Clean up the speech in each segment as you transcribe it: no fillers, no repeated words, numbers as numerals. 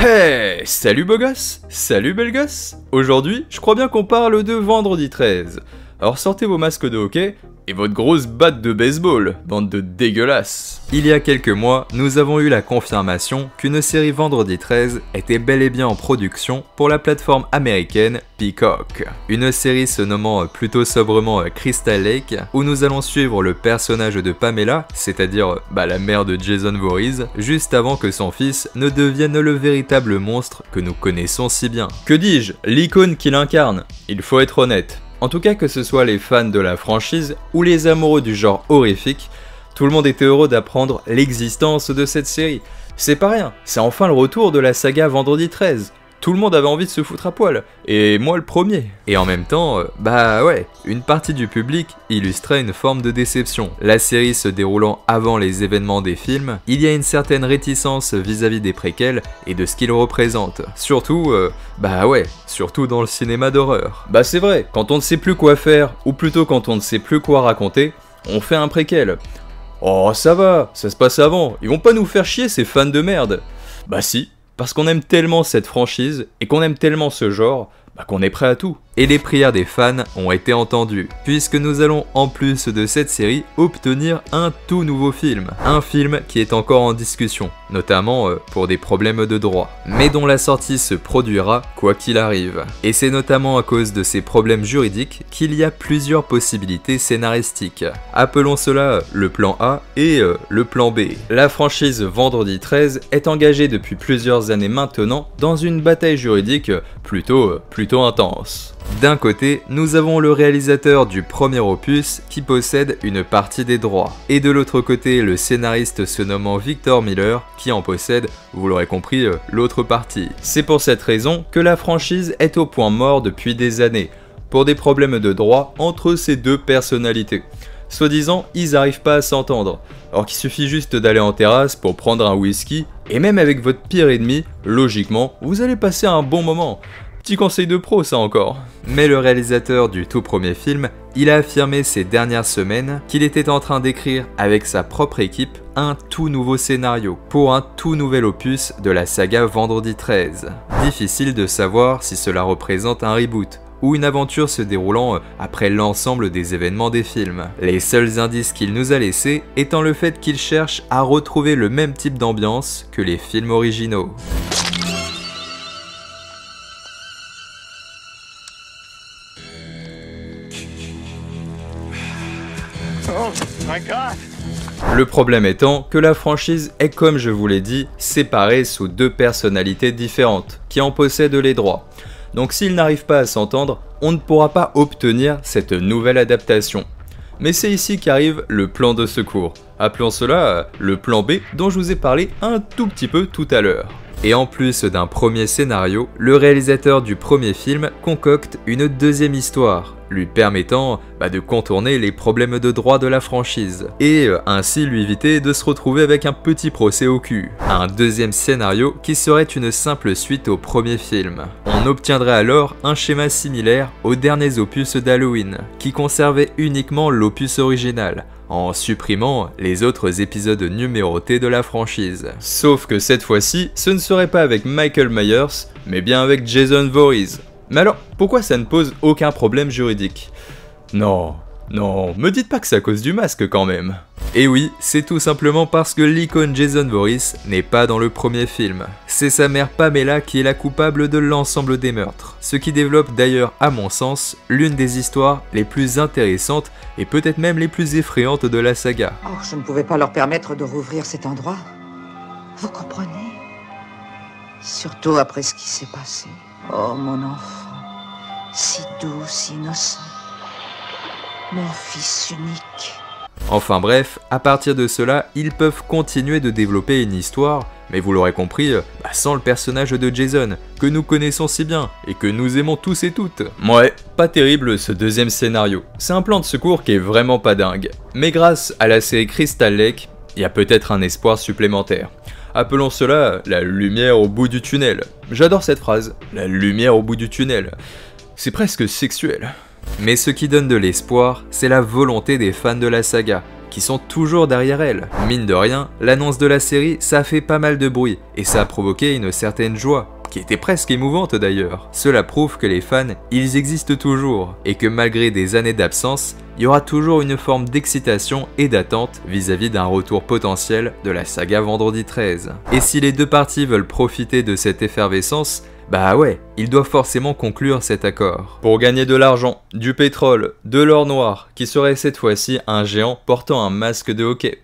Hey, salut beau gosse, salut belle gosse. Aujourd'hui, je crois bien qu'on parle de Vendredi 13. Alors sortez vos masques de hockey et votre grosse batte de baseball, bande de dégueulasses. Il y a quelques mois, nous avons eu la confirmation qu'une série Vendredi 13 était bel et bien en production pour la plateforme américaine Peacock. Une série se nommant plutôt sobrement Crystal Lake, où nous allons suivre le personnage de Pamela, c'est-à-dire la mère de Jason Voorhees, juste avant que son fils ne devienne le véritable monstre que nous connaissons si bien. Que dis-je, l'icône qu'il incarne, il faut être honnête. En tout cas, que ce soit les fans de la franchise ou les amoureux du genre horrifique, tout le monde était heureux d'apprendre l'existence de cette série. C'est pas rien, c'est enfin le retour de la saga Vendredi 13. Tout le monde avait envie de se foutre à poil, et moi le premier. Et en même temps, une partie du public illustrait une forme de déception. La série se déroulant avant les événements des films, il y a une certaine réticence vis-à-vis des préquels et de ce qu'ils représentent. Surtout, surtout dans le cinéma d'horreur. Bah c'est vrai, quand on ne sait plus quoi faire, ou plutôt quand on ne sait plus quoi raconter, on fait un préquel. Oh ça va, ça se passe avant, ils vont pas nous faire chier ces fans de merde. Bah si. Parce qu'on aime tellement cette franchise et qu'on aime tellement ce genre, qu'on est prêt à tout. Et les prières des fans ont été entendues, puisque nous allons en plus de cette série obtenir un tout nouveau film. Un film qui est encore en discussion, notamment pour des problèmes de droit, mais dont la sortie se produira quoi qu'il arrive. Et c'est notamment à cause de ces problèmes juridiques qu'il y a plusieurs possibilités scénaristiques. Appelons cela le plan A et le plan B. La franchise Vendredi 13 est engagée depuis plusieurs années maintenant dans une bataille juridique plutôt intense. D'un côté, nous avons le réalisateur du premier opus qui possède une partie des droits, et de l'autre côté, le scénariste se nommant Victor Miller qui en possède, vous l'aurez compris, l'autre partie. C'est pour cette raison que la franchise est au point mort depuis des années, pour des problèmes de droit entre ces deux personnalités. Soi-disant, ils n'arrivent pas à s'entendre, alors qu'il suffit juste d'aller en terrasse pour prendre un whisky, et même avec votre pire ennemi, logiquement, vous allez passer un bon moment. Petit conseil de pro ça encore. Mais le réalisateur du tout premier film, il a affirmé ces dernières semaines qu'il était en train d'écrire avec sa propre équipe un tout nouveau scénario pour un tout nouvel opus de la saga Vendredi 13. Difficile de savoir si cela représente un reboot ou une aventure se déroulant après l'ensemble des événements des films. Les seuls indices qu'il nous a laissés étant le fait qu'il cherche à retrouver le même type d'ambiance que les films originaux. Oh my God. Le problème étant que la franchise est, comme je vous l'ai dit, séparée sous deux personnalités différentes qui en possèdent les droits. Donc s'ils n'arrivent pas à s'entendre, on ne pourra pas obtenir cette nouvelle adaptation. Mais c'est ici qu'arrive le plan de secours. Appelons cela le plan B dont je vous ai parlé un tout petit peu tout à l'heure. Et en plus d'un premier scénario, le réalisateur du premier film concocte une deuxième histoire, lui permettant de contourner les problèmes de droit de la franchise, et ainsi lui éviter de se retrouver avec un petit procès au cul. Un deuxième scénario qui serait une simple suite au premier film. On obtiendrait alors un schéma similaire aux derniers opus d'Halloween, qui conservait uniquement l'opus original, en supprimant les autres épisodes numérotés de la franchise. Sauf que cette fois-ci, ce ne serait pas avec Michael Myers, mais bien avec Jason Voorhees. Mais alors, pourquoi ça ne pose aucun problème juridique? Non, me dites pas que c'est à cause du masque quand même. Et oui, c'est tout simplement parce que l'icône Jason Voorhees n'est pas dans le premier film. C'est sa mère Pamela qui est la coupable de l'ensemble des meurtres, ce qui développe d'ailleurs, à mon sens, l'une des histoires les plus intéressantes et peut-être même les plus effrayantes de la saga. Oh, je ne pouvais pas leur permettre de rouvrir cet endroit. Vous comprenez? Surtout après ce qui s'est passé. Oh, mon enfant, si doux, si innocent. Mon fils unique. Enfin bref, à partir de cela, ils peuvent continuer de développer une histoire, mais vous l'aurez compris, sans le personnage de Jason, que nous connaissons si bien, et que nous aimons tous et toutes. Ouais, pas terrible ce deuxième scénario. C'est un plan de secours qui est vraiment pas dingue. Mais grâce à la série Crystal Lake, il y a peut-être un espoir supplémentaire. Appelons cela la lumière au bout du tunnel. J'adore cette phrase, la lumière au bout du tunnel. C'est presque sexuel. Mais ce qui donne de l'espoir, c'est la volonté des fans de la saga, qui sont toujours derrière elle. Mine de rien, l'annonce de la série, ça a fait pas mal de bruit, et ça a provoqué une certaine joie, qui était presque émouvante d'ailleurs. Cela prouve que les fans, ils existent toujours, et que malgré des années d'absence, il y aura toujours une forme d'excitation et d'attente vis-à-vis d'un retour potentiel de la saga Vendredi 13. Et si les deux parties veulent profiter de cette effervescence, bah ouais, ils doivent forcément conclure cet accord. Pour gagner de l'argent, du pétrole, de l'or noir, qui serait cette fois-ci un géant portant un masque de hockey.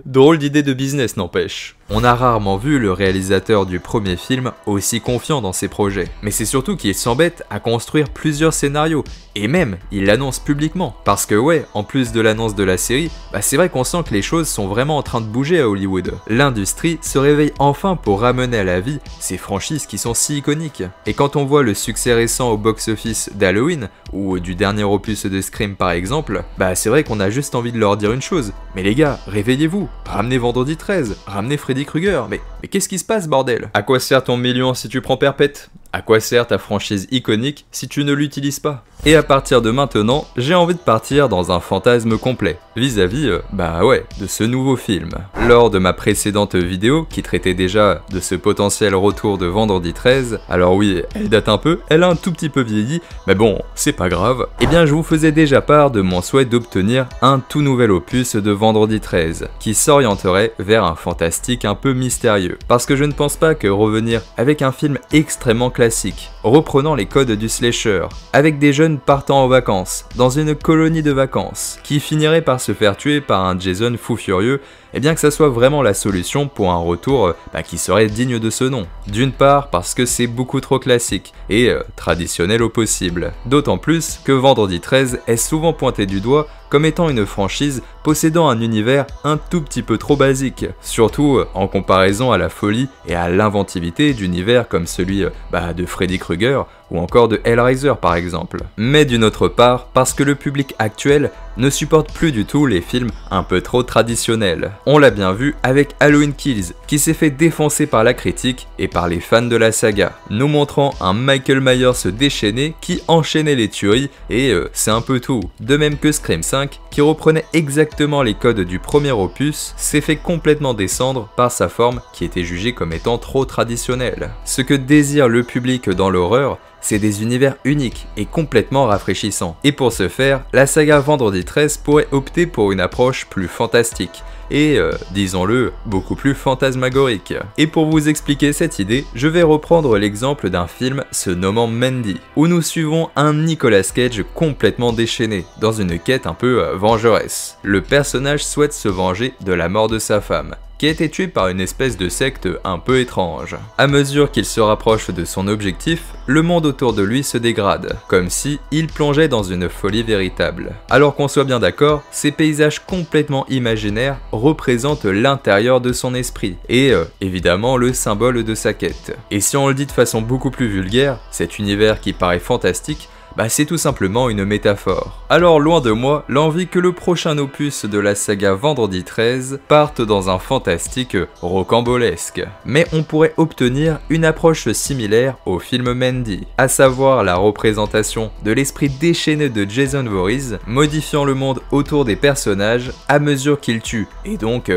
Drôle d'idée de business n'empêche. On a rarement vu le réalisateur du premier film aussi confiant dans ses projets. Mais c'est surtout qu'il s'embête à construire plusieurs scénarios, et même, il l'annonce publiquement. Parce que ouais, en plus de l'annonce de la série, bah c'est vrai qu'on sent que les choses sont vraiment en train de bouger à Hollywood. L'industrie se réveille enfin pour ramener à la vie ces franchises qui sont si iconiques. Et quand on voit le succès récent au box-office d'Halloween, ou du dernier opus de Scream par exemple, bah c'est vrai qu'on a juste envie de leur dire une chose. Mais les gars, réveillez-vous, ramenez Vendredi 13, ramenez Freddy Krueger, mais qu'est-ce qui se passe bordel? À quoi sert ton million si tu prends perpète? À quoi sert ta franchise iconique si tu ne l'utilises pas? Et à partir de maintenant, j'ai envie de partir dans un fantasme complet, vis-à-vis, de ce nouveau film. Lors de ma précédente vidéo, qui traitait déjà de ce potentiel retour de Vendredi 13, alors oui, elle date un peu, elle a un tout petit peu vieilli, mais bon, c'est pas grave, eh bien je vous faisais déjà part de mon souhait d'obtenir un tout nouvel opus de Vendredi 13, qui s'orienterait vers un fantastique un peu mystérieux. Parce que je ne pense pas que revenir avec un film extrêmement classique, reprenant les codes du slasher, avec des jeunes partant en vacances, dans une colonie de vacances, qui finirait par se faire tuer par un Jason fou furieux, et bien que ça soit vraiment la solution pour un retour qui serait digne de ce nom. D'une part parce que c'est beaucoup trop classique, et traditionnel au possible. D'autant plus que Vendredi 13 est souvent pointé du doigt comme étant une franchise possédant un univers un tout petit peu trop basique, surtout en comparaison à la folie et à l'inventivité d'univers comme celui de Freddy Krueger ou encore de Hellraiser par exemple. Mais d'une autre part, parce que le public actuel ne supporte plus du tout les films un peu trop traditionnels. On l'a bien vu avec Halloween Kills, qui s'est fait défoncer par la critique et par les fans de la saga, nous montrant un Michael Myers déchaîné qui enchaînait les tueries et c'est un peu tout. De même que Scream 5, qui reprenait exactement les codes du premier opus, s'est fait complètement descendre par sa forme qui était jugée comme étant trop traditionnelle. Ce que désire le public dans l'horreur, c'est des univers uniques et complètement rafraîchissants. Et pour ce faire, la saga Vendredi 13 pourrait opter pour une approche plus fantastique, et, disons-le, beaucoup plus fantasmagorique. Et pour vous expliquer cette idée, je vais reprendre l'exemple d'un film se nommant Mandy, où nous suivons un Nicolas Cage complètement déchaîné, dans une quête un peu vengeresse. Le personnage souhaite se venger de la mort de sa femme, qui a été tué par une espèce de secte un peu étrange. À mesure qu'il se rapproche de son objectif, le monde autour de lui se dégrade, comme si il plongeait dans une folie véritable. Alors qu'on soit bien d'accord, ces paysages complètement imaginaires représentent l'intérieur de son esprit, et évidemment le symbole de sa quête. Et si on le dit de façon beaucoup plus vulgaire, cet univers qui paraît fantastique, c'est tout simplement une métaphore. Alors loin de moi l'envie que le prochain opus de la saga Vendredi 13 parte dans un fantastique rocambolesque. Mais on pourrait obtenir une approche similaire au film Mandy, à savoir la représentation de l'esprit déchaîné de Jason Voorhees, modifiant le monde autour des personnages à mesure qu'il tue, et donc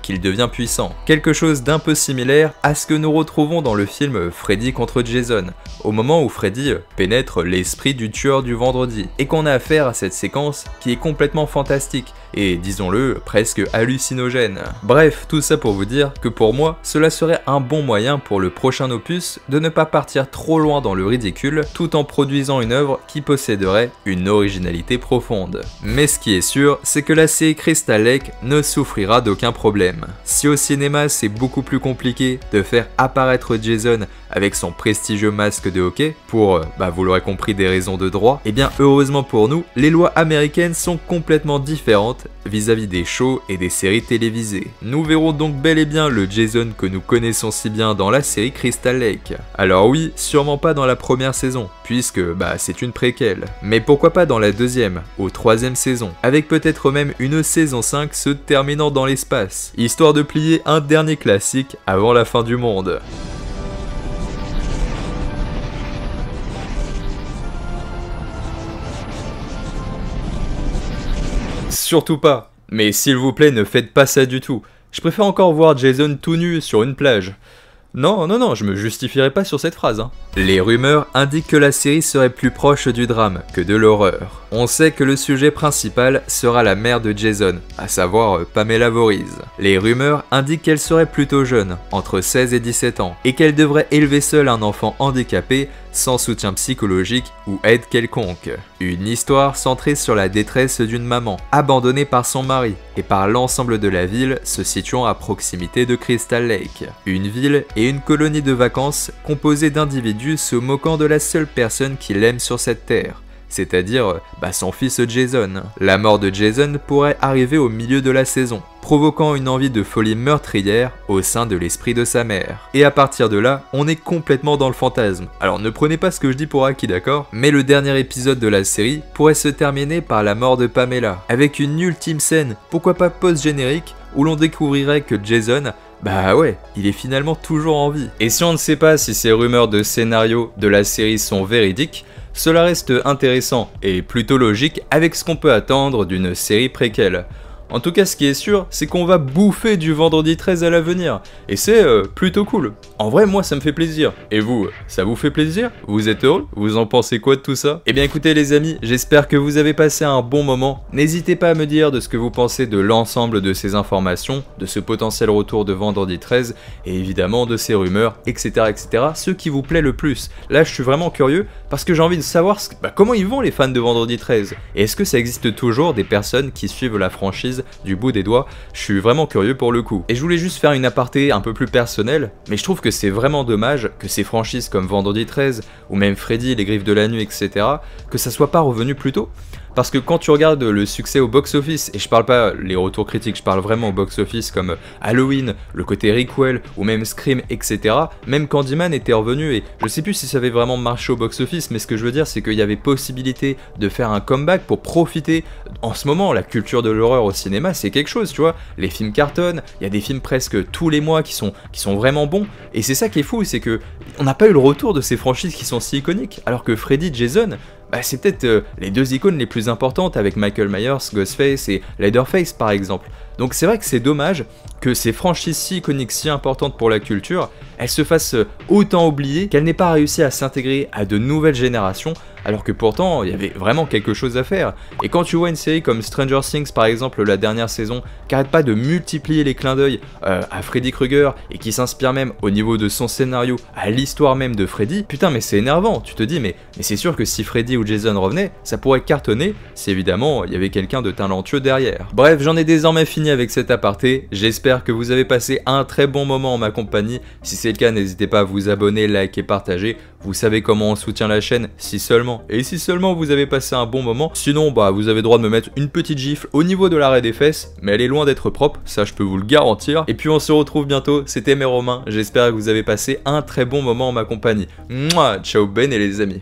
qu'il devient puissant. Quelque chose d'un peu similaire à ce que nous retrouvons dans le film Freddy contre Jason, au moment où Freddy pénètre l'esprit du tueur du vendredi, et qu'on a affaire à cette séquence qui est complètement fantastique, et disons-le, presque hallucinogène. Bref, tout ça pour vous dire que pour moi, cela serait un bon moyen pour le prochain opus de ne pas partir trop loin dans le ridicule, tout en produisant une œuvre qui posséderait une originalité profonde. Mais ce qui est sûr, c'est que la série Crystal Lake ne souffrira d'aucun problème. Si au cinéma c'est beaucoup plus compliqué de faire apparaître Jason avec son prestigieux masque de hockey, pour, vous l'aurez compris, des raisons de droit, et bien heureusement pour nous, les lois américaines sont complètement différentes vis-à-vis des shows et des séries télévisées. Nous verrons donc bel et bien le Jason que nous connaissons si bien dans la série Crystal Lake. Alors oui, sûrement pas dans la première saison, puisque c'est une préquelle, mais pourquoi pas dans la deuxième ou troisième saison, avec peut-être même une saison 5 se terminant dans l'espace, histoire de plier un dernier classique avant la fin du monde. Surtout pas, Mais s'il vous plaît, ne faites pas ça du tout. Je préfère encore voir Jason tout nu sur une plage. Non, je me justifierai pas sur cette phrase. Les rumeurs indiquent que la série serait plus proche du drame que de l'horreur. On sait que le sujet principal sera la mère de Jason, à savoir Pamela Voorhees. Les rumeurs indiquent qu'elle serait plutôt jeune, entre 16 et 17 ans, et qu'elle devrait élever seule un enfant handicapé, sans soutien psychologique ou aide quelconque. Une histoire centrée sur la détresse d'une maman, abandonnée par son mari, et par l'ensemble de la ville se situant à proximité de Crystal Lake. Une ville et une colonie de vacances composée d'individus se moquant de la seule personne qu'il aime sur cette terre, c'est-à-dire son fils Jason. La mort de Jason pourrait arriver au milieu de la saison, provoquant une envie de folie meurtrière au sein de l'esprit de sa mère. Et à partir de là, on est complètement dans le fantasme. Alors ne prenez pas ce que je dis pour acquis, d'accord? Mais le dernier épisode de la série pourrait se terminer par la mort de Pamela, avec une ultime scène, pourquoi pas post-générique, où l'on découvrirait que Jason, bah ouais, il est finalement toujours en vie. Et si on ne sait pas si ces rumeurs de scénario de la série sont véridiques, cela reste intéressant et plutôt logique avec ce qu'on peut attendre d'une série préquelle. En tout cas, ce qui est sûr, c'est qu'on va bouffer du vendredi 13 à l'avenir, et c'est plutôt cool. En vrai, moi, ça me fait plaisir. Et vous, ça vous fait plaisir? Vous êtes heureux? Vous en pensez quoi de tout ça? Eh bien écoutez les amis, j'espère que vous avez passé un bon moment. N'hésitez pas à me dire de ce que vous pensez de l'ensemble de ces informations, de ce potentiel retour de vendredi 13, et évidemment de ces rumeurs, etc. ce qui vous plaît le plus. Là, je suis vraiment curieux, parce que j'ai envie de savoir comment ils vont les fans de vendredi 13. Et est-ce que ça existe toujours des personnes qui suivent la franchise du bout des doigts? Je suis vraiment curieux pour le coup. Et je voulais juste faire une aparté un peu plus personnelle, mais je trouve que c'est vraiment dommage que ces franchises comme Vendredi 13, ou même Freddy, Les Griffes de la Nuit, etc., que ça soit pas revenu plus tôt. Parce que quand tu regardes le succès au box-office, et je parle pas les retours critiques, je parle vraiment au box-office comme Halloween, le côté Rickwell, ou même Scream, etc., même Candyman était revenu, et je sais plus si ça avait vraiment marché au box-office, mais ce que je veux dire, c'est qu'il y avait possibilité de faire un comeback pour profiter. En ce moment, la culture de l'horreur au cinéma, c'est quelque chose, tu vois. Les films cartonnent, il y a des films presque tous les mois qui sont vraiment bons, et c'est ça qui est fou, c'est que on n'a pas eu le retour de ces franchises qui sont si iconiques, alors que Freddy, Jason, c'est peut-être les deux icônes les plus importantes avec Michael Myers, Ghostface et Leatherface par exemple. Donc c'est vrai que c'est dommage que ces franchises si iconiques, si importantes pour la culture, elles se fassent autant oublier qu'elles n'aient pas réussi à s'intégrer à de nouvelles générations, alors que pourtant il y avait vraiment quelque chose à faire. Et quand tu vois une série comme Stranger Things par exemple, la dernière saison, qui arrête pas de multiplier les clins d'œil à Freddy Krueger et qui s'inspire même au niveau de son scénario à l'histoire même de Freddy, putain mais c'est énervant, tu te dis mais c'est sûr que si Freddy ou Jason revenaient, ça pourrait cartonner si évidemment il y avait quelqu'un de talentueux derrière. Bref, j'en ai désormais fini avec cet aparté, j'espère que vous avez passé un très bon moment en ma compagnie. Si c'est le cas, n'hésitez pas à vous abonner, liker, partager. Vous savez comment on soutient la chaîne, si seulement. Et si seulement vous avez passé un bon moment, sinon vous avez droit de me mettre une petite gifle au niveau de l'arrêt des fesses, mais elle est loin d'être propre, ça je peux vous le garantir. Et puis on se retrouve bientôt, c'était mes Romains, j'espère que vous avez passé un très bon moment en ma compagnie. Mouah, ciao Ben et les amis.